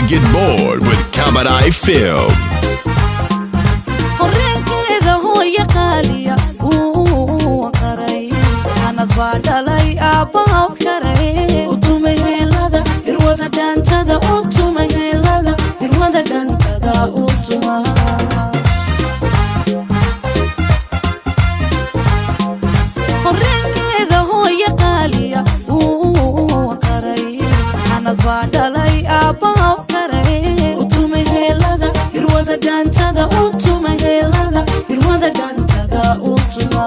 get bored with Kamadai Films. horreegeeda hooyo qaaliya uu qaray anad baa dhalay aabbaha karay utumay heelada hirwada dhaantada utumay heelada hirwada dhaantada utuma horreegeeda hooyo qaaliya uu qaray anad baa dhalay aabbaha karay utumay heelada hirwada dhaantada utuma heelada hirwada dhaantada utuma